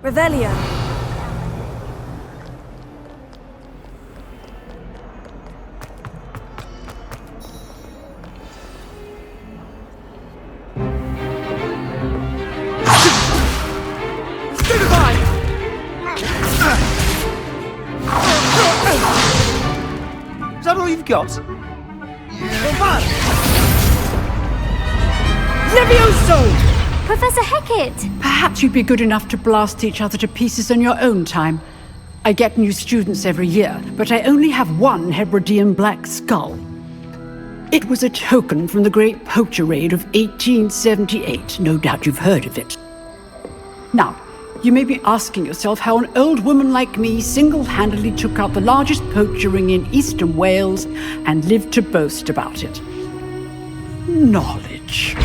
Revelio. Is that all you've got? Levioso! Professor Hecat! Perhaps you'd be good enough to blast each other to pieces in your own time. I get new students every year, but I only have one Hebridean black skull. It was a token from the Great Poacher Raid of 1878. No doubt you've heard of it. Now, you may be asking yourself how an old woman like me single-handedly took out the largest poacher ring in eastern Wales and lived to boast about it. Knowledge.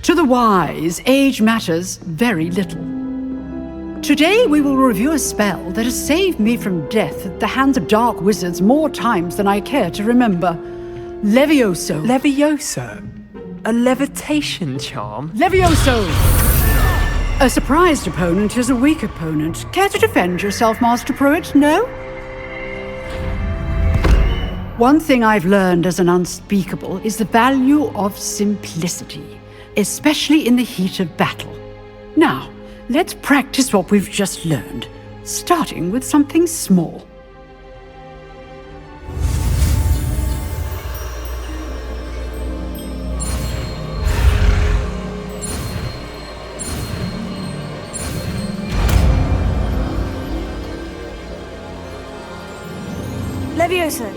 To the wise, age matters very little. Today we will review a spell that has saved me from death at the hands of dark wizards more times than I care to remember. Levioso. Levioso? A levitation charm? Levioso! A surprised opponent is a weak opponent. Care to defend yourself, Master Pruitt? No? One thing I've learned as an unspeakable is the value of simplicity, especially in the heat of battle. Now, let's practice what we've just learned, starting with something small. Levioso.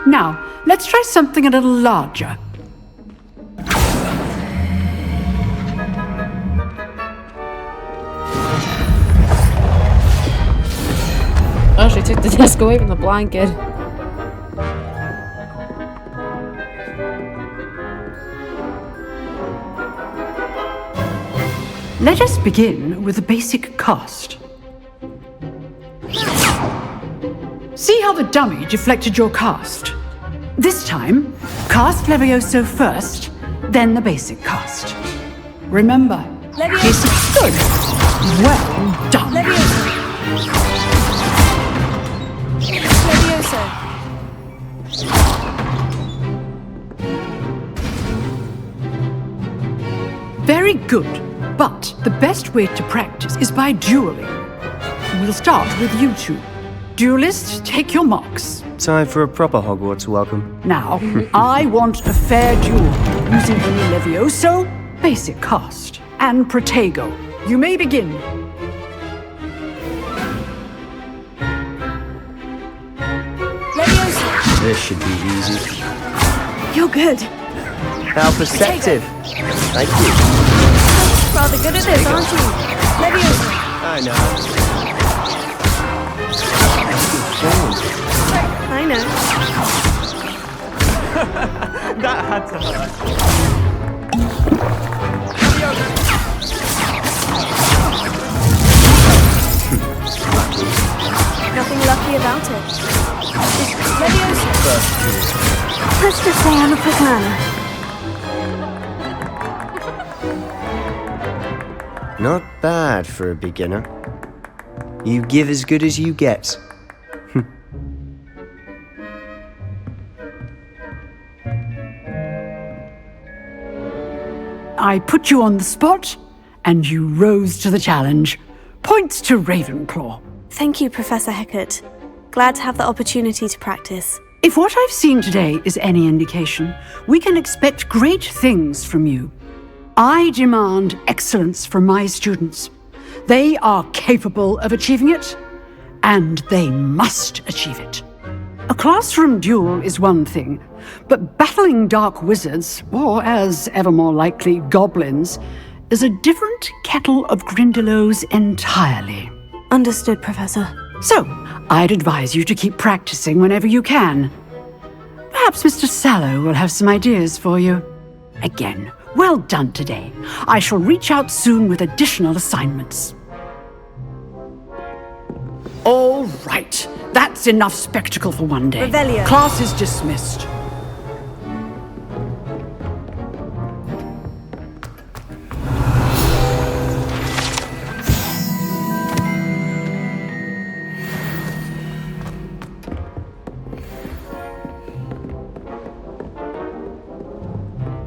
Now, let's try something a little larger. Oh, she took the desk away from the blanket. Let us begin with the basic cast. See how the dummy deflected your cast? This time, cast Levioso first, then the basic cast. Remember, Levioso. this is good. Well done. Levioso. Levioso. Very good, but the best way to practice is by dueling. We'll start with you two. Duelists, take your marks. Time for a proper Hogwarts welcome. Now, I want a fair duel, using only Levioso, basic cast, and Protego. You may begin. Levioso. This should be easy. You're good. How perceptive. Thank you. Rather good at this, aren't you? Levioso. I know. I know. That had to hurt. Nothing lucky about it. Levioso. First duel. Let's just say I'm a quick learner. Not bad for a beginner. You give as good as you get. I put you on the spot, and you rose to the challenge. Points to Ravenclaw. Thank you, Professor Hecat. Glad to have the opportunity to practice. If what I've seen today is any indication, we can expect great things from you. I demand excellence from my students. They are capable of achieving it, and they must achieve it. A classroom duel is one thing, but battling dark wizards, or as ever more likely, goblins, is a different kettle of Grindylows entirely. Understood, Professor. So, I'd advise you to keep practicing whenever you can. Perhaps Mr. Sallow will have some ideas for you. Again, well done today. I shall reach out soon with additional assignments. All right, that That's enough spectacle for one day. Revelio. Class is dismissed.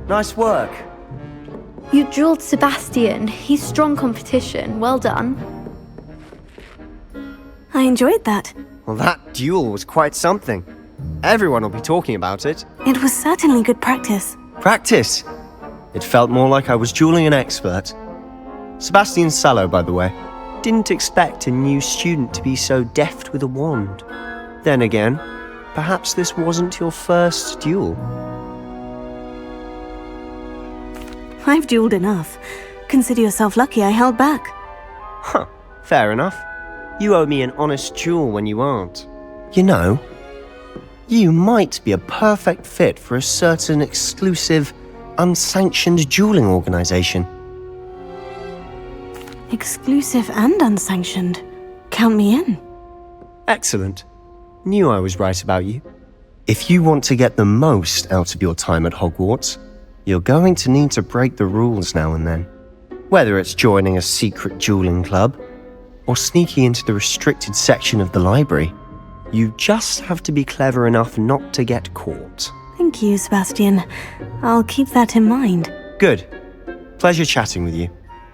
Nice work. You drilled Sebastian. He's strong competition. Well done. I enjoyed that. Well, that duel was quite something. Everyone will be talking about it. It was certainly good practice. Practice. It felt more like I was dueling an expert. Sebastian Sallow, by the way. Didn't expect a new student to be so deft with a wand. Then again, perhaps this wasn't your first duel. I've dueled enough. Consider yourself lucky I held back. Huh, fair enough. You owe me an honest duel when you aren't. You know, you might be a perfect fit for a certain exclusive, unsanctioned dueling organization. Exclusive and unsanctioned. Count me in. Excellent. Knew I was right about you. If you want to get the most out of your time at Hogwarts, you're going to need to break the rules now and then. Whether it's joining a secret dueling club, or sneaking into the restricted section of the library, you just have to be clever enough not to get caught. Thank you, Sebastian. I'll keep that in mind. Good. Pleasure chatting with you.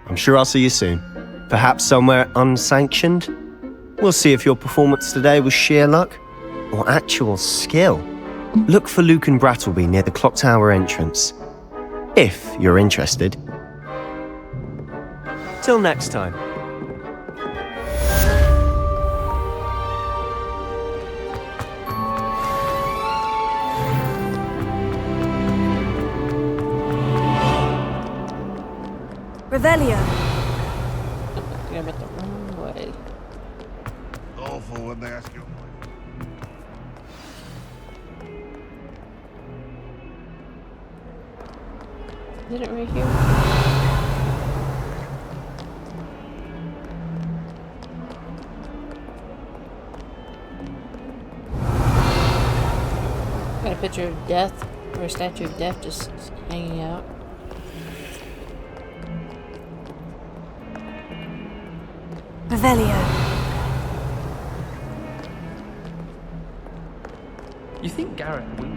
I'm sure I'll see you soon. Perhaps somewhere unsanctioned? We'll see if your performance today was sheer luck or actual skill. Look for Luke and Brattleby near the clock tower entrance. If you're interested. Till next time. Revelio. I went the wrong way. Awful when they ask you. Is it right here? Got a picture of death, or a statue of death just hanging out. Revelio. You think Garrett will?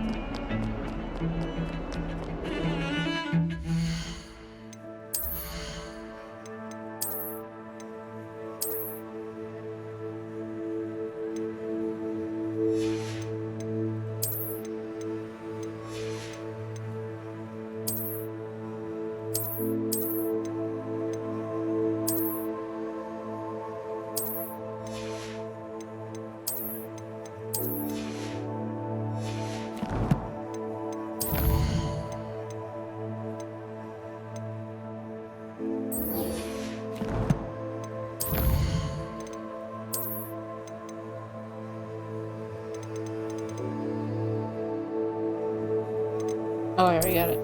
Oh, I already got it.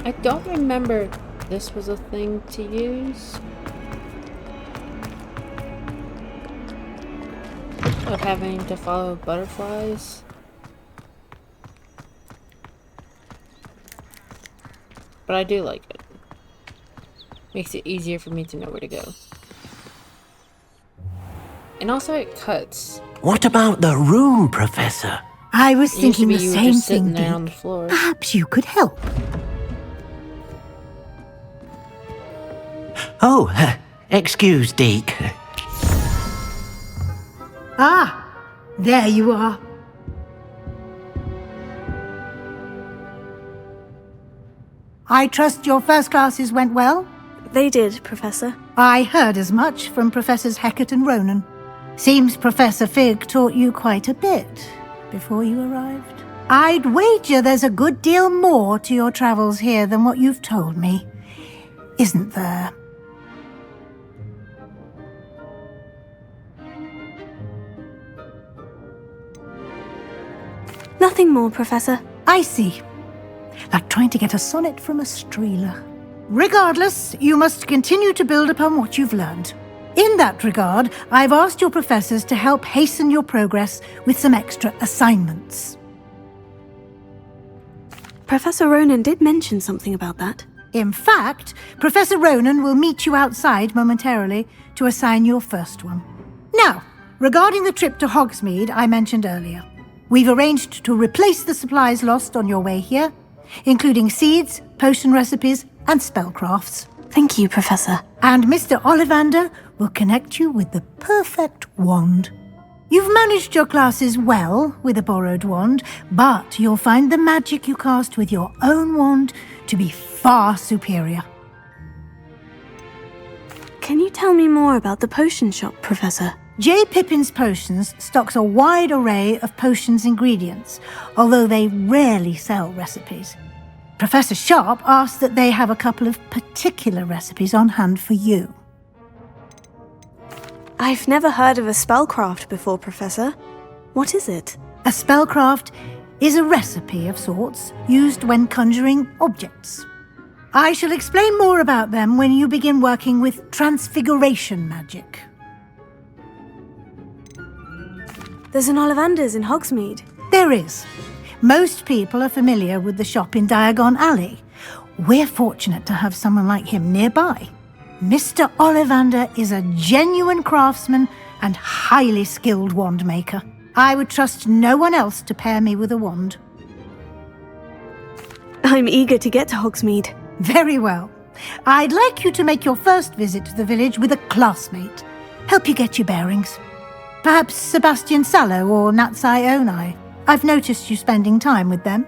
I don't remember this was a thing to use. Of having to follow butterflies. But I do like it. Makes it easier for me to know where to go. And also it cuts. What about the room, Professor? I was It used to thinking be the you were same just sitting thing, there on the Dick. floor. Perhaps you could help. Oh, excuse, Deke. Ah, there you are. I trust your first classes went well? They did, Professor. I heard as much from Professors Hecat and Ronan. Seems Professor Fig taught you quite a bit before you arrived. I'd wager there's a good deal more to your travels here than what you've told me. Isn't there? Nothing more, Professor. I see. Like trying to get a sonnet from a streeler. Regardless, you must continue to build upon what you've learned. In that regard, I've asked your professors to help hasten your progress with some extra assignments. Professor Ronan did mention something about that. In fact, Professor Ronan will meet you outside momentarily to assign your first one. Now, regarding the trip to Hogsmeade I mentioned earlier, we've arranged to replace the supplies lost on your way here, including seeds, potion recipes, and spellcrafts. Thank you, Professor. And Mr. Ollivander will connect you with the perfect wand. You've managed your classes well with a borrowed wand, but you'll find the magic you cast with your own wand to be far superior. Can you tell me more about the potion shop, Professor? J. Pippin's Potions stocks a wide array of potions ingredients, although they rarely sell recipes. Professor Sharp asked that they have a couple of particular recipes on hand for you. I've never heard of a spellcraft before, Professor. What is it? A spellcraft is a recipe of sorts used when conjuring objects. I shall explain more about them when you begin working with transfiguration magic. There's an Ollivander's in Hogsmeade. There is. Most people are familiar with the shop in Diagon Alley. We're fortunate to have someone like him nearby. Mr. Ollivander is a genuine craftsman and highly skilled wand maker. I would trust no one else to pair me with a wand. I'm eager to get to Hogsmeade. Very well. I'd like you to make your first visit to the village with a classmate. Help you get your bearings. Perhaps Sebastian Sallow or Natsai Onai. I've noticed you spending time with them.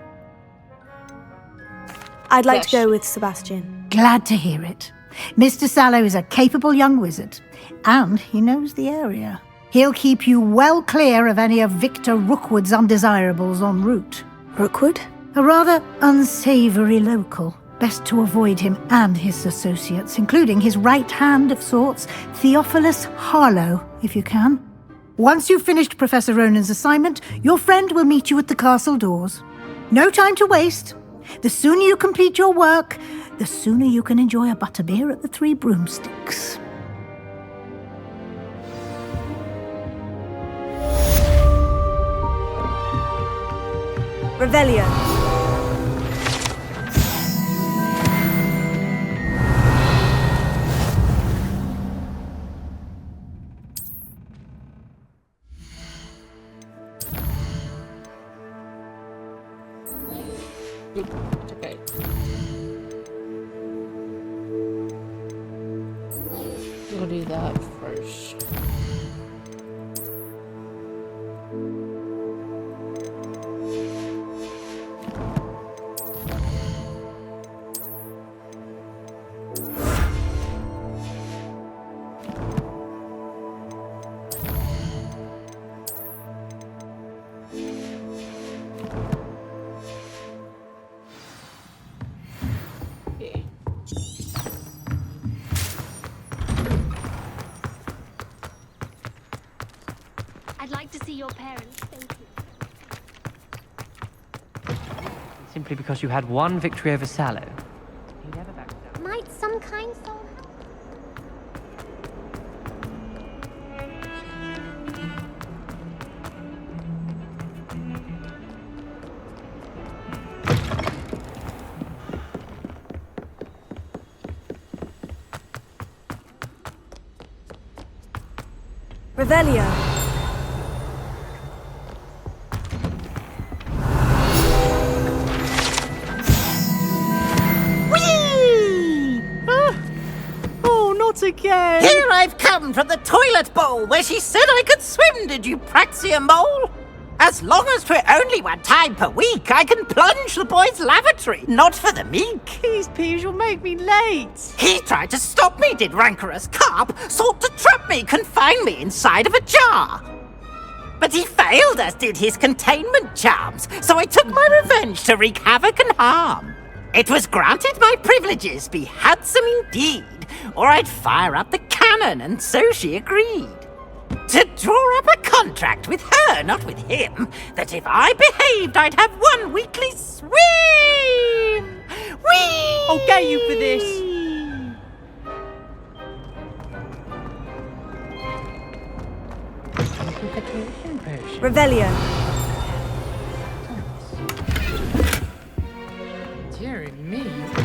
I'd like to go with Sebastian. Glad to hear it. Mr. Sallow is a capable young wizard, and he knows the area. He'll keep you well clear of any of Victor Rookwood's undesirables en route. Rookwood? A rather unsavoury local. Best to avoid him and his associates, including his right hand of sorts, Theophilus Harlow, if you can. Once you've finished Professor Ronan's assignment, your friend will meet you at the castle doors. No time to waste. The sooner you complete your work, the sooner you can enjoy a butterbeer at the Three Broomsticks. Revelio. Okay. We'll do that first. I'd like to see your parents. Thank you. Simply because you had one victory over Sallow. He never backed down. Might some kind soul help? Revelio. Again. Here I've come from the toilet bowl where she said I could swim, did you Praxia mole? As long as 'twere only one time per week, I can plunge the boy's lavatory, not for the meek. These peas will make me late. He tried to stop me, did rancorous carp, sought to trap me, confine me inside of a jar. But he failed, as did his containment charms, so I took my revenge to wreak havoc and harm. It was granted my privileges be handsome indeed, or I'd fire up the cannon, and so she agreed. To draw up a contract with her, not with him, that if I behaved, I'd have one weekly swim! Whee! I'll get you for this. Revelio. Dear me.